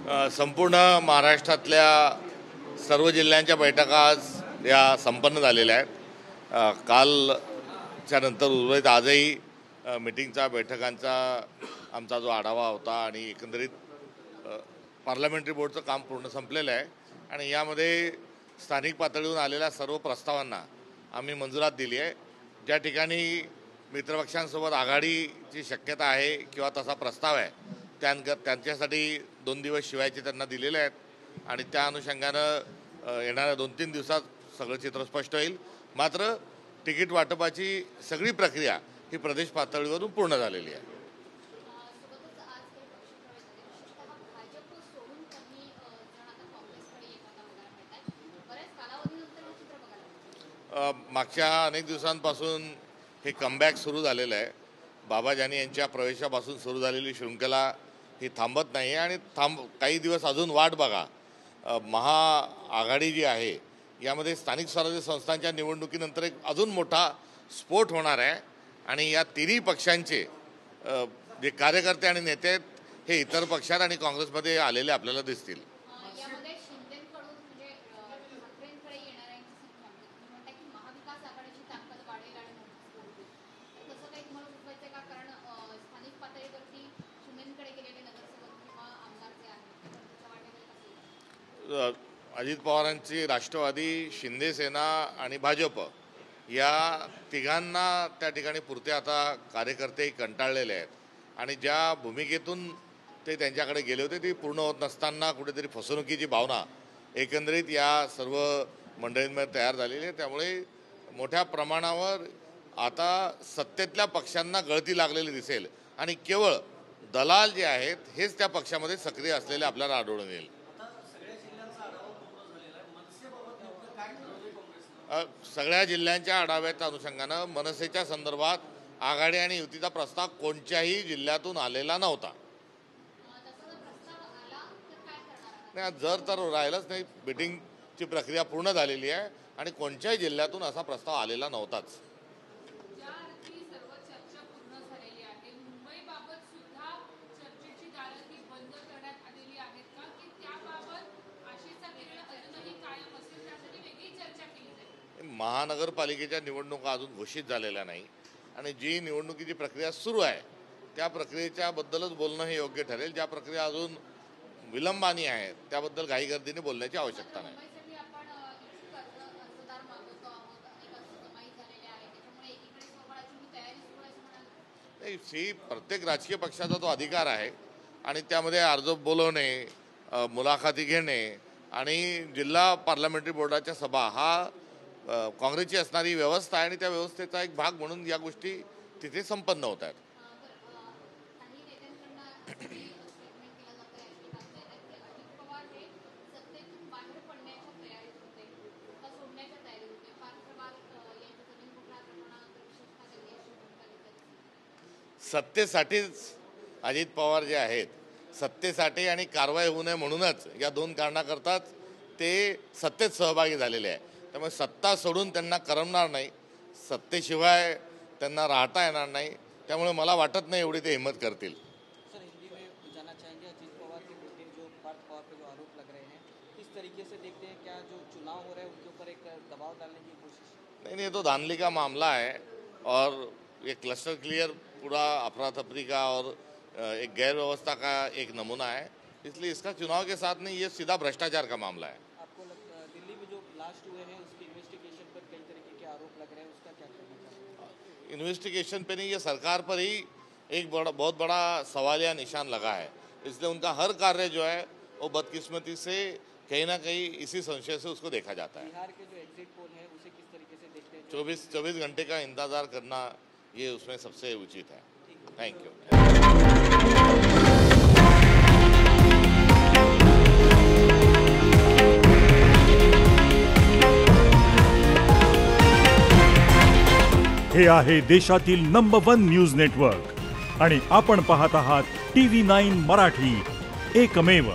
संपूर्ण महाराष्ट्रातल्या सर्व जिल्ह्यांच्या बैठका आज या संपन्न झालेल्या आहेत। कालच्या नंतर उर्वरित आजही मीटिंगचा बैठकांचा आमचा जो आढावा होता आणि एकंदरीत पार्लमेंटरी बोर्डचं काम पूर्ण संपलेलं आहे आणि यामध्ये स्थानिक पातळीवरून आलेल्या सर्व प्रस्तावांना आम्ही मंजुरात दिली आहे। ज्या ठिकाणी मित्रपक्षांसोबत आघाडीची शक्यता आहे किंवा तसा प्रस्ताव आहे त्यांच्यासाठी 2 दिवस शिवायचे त्यांना दिलेले आहेत आणि त्या अनुषंगानं येणाऱ्या 2-3 दिवसात सगळं चित्र स्पष्ट होईल। मात्र तिकीट वाटपाची सगळी प्रक्रिया ही प्रदेश पातळीवरून पूर्ण झालेली आहे। मागच्या अनेक दिवसांपासून हे कमबॅक सुरू झालेलं आहे। बाबाजानी यांच्या प्रवेशापासून सुरू झालेली शृंखला ही थांबत नाही आणि काही दिवस अजून वाट बघा। महाआघाडी जी आहे यामध्ये स्थानिक स्वराज्य संस्थांच्या निवडणुकीनंतर एक अजून मोठा स्फोट होणार आहे आणि या तिन्ही पक्षांचे जे कार्यकर्ते आणि नेते आहेत हे इतर पक्षात आणि काँग्रेसमध्ये आलेले आपल्याला दिसतील। अजित पवारांची राष्ट्रवादी, शिंदे सेना आणि भाजप या तिघांना त्या ठिकाणी पुरते आता कार्यकर्ते कंटाळलेले आहेत आणि ज्या भूमिकेतून ते त्यांच्याकडे गेले होते ती पूर्ण होत नसताना कुठेतरी फसवणुकीची भावना एकंदरीत या सर्व मंडळींमध्ये तयार झालेली आहे। त्यामुळे मोठ्या प्रमाणावर आता सत्तेतल्या पक्षांना गळती लागलेली दिसेल आणि केवळ दलाल जे आहेत हेच त्या पक्षामध्ये सक्रिय असलेले आपल्याला आढळून येईल। सगळ्या जिल्ह्यांच्या आढाव्याच्या अनुषंगानं मनसेच्या संदर्भात आघाडी आणि युतीचा प्रस्ताव कोणत्याही जिल्ह्यातून आलेला नव्हता। नाही, जर तर राहिलंच नाही, मीटिंगची प्रक्रिया पूर्ण झालेली आहे आणि कोणत्याही जिल्ह्यातून असा प्रस्ताव आलेला नव्हताच। महानगरपालिकेच्या निवडणुका अजून घोषित झालेल्या नाही आणि जी निवडणुकीची प्रक्रिया सुरू आहे त्या प्रक्रियेच्या बद्दलच बोलणं हे योग्य ठरेल। ज्या प्रक्रिया अजून विलंबाने आहेत त्याबद्दल घाईगर्दीने बोलण्याची आवश्यकता नाही। ही प्रत्येक राजकीय पक्षाचा तो अधिकार आहे आणि त्यामध्ये अर्ज बोलवणे, मुलाखती घेणे आणि जिल्हा पार्लमेंटरी बोर्डाच्या सभा हा काँग्रेसची असणारी व्यवस्था आहे आणि त्या व्यवस्थेचा एक भाग म्हणून या गोष्टी तिथे संपन्न होत आहेत। सत्तेसाठीच अजित पवार जे आहेत सत्तेसाठी आणि कारवाई होऊ नये म्हणूनच या 2 कारणाकरताच ते सत्तेत सहभागी झालेले आहे। त्यामुळे सत्ता सोडून त्यांना करमणार नाही, सत्तेशिवाय त्यांना राहता येणार नाही। त्यामुळे मला वाटत नाही एवढी ते हिम्मत करतील। सर, हिंदी में जानना चाहेंगे अजित पवार के मुद्दे जो पार्थ पवार पे जो आरोप लग रहे हैं किस तरीके से देखते हैं, क्या जो चुनाव हो रहा है उनके ऊपर एक दबाव डालने की कोशिश? नहीं, ये तो धांधली का मामला है और ये क्लस्टर क्लियर पूरा अफरा तफरी का और एक गैर व्यवस्था का एक नमूना है, इसलिए इसका चुनाव के साथ नहीं, ये सीधा भ्रष्टाचार का मामला है। आपको दिल्ली में जो ब्लास्ट हुए हैं उसकी इन्वेस्टिगेशन पर कई तरीके के आरोप लग रहे हैं, उसका क्या कहना चाहते हैं? इन्वेस्टिगेशन पे नहीं, ये सरकार पर ही एक बहुत बड़ा सवालिया निशान लगा है, इसलिए उनका हर कार्य जो है वो बदकिस्मती से कहीं ना कहीं इसी संशय से उसको देखा जाता है। बिहार के जो एग्जिट पोल है उसे किस तरीके से देखते हैं? 24 घंटे का इंतजार करना ये उसमें सबसे उचित है। Thank you. हे आहे देशातील नंबर 1 न्यूज नेटवर्क आणि आपण पाहत आहात TV9 मराठी, एकमेव।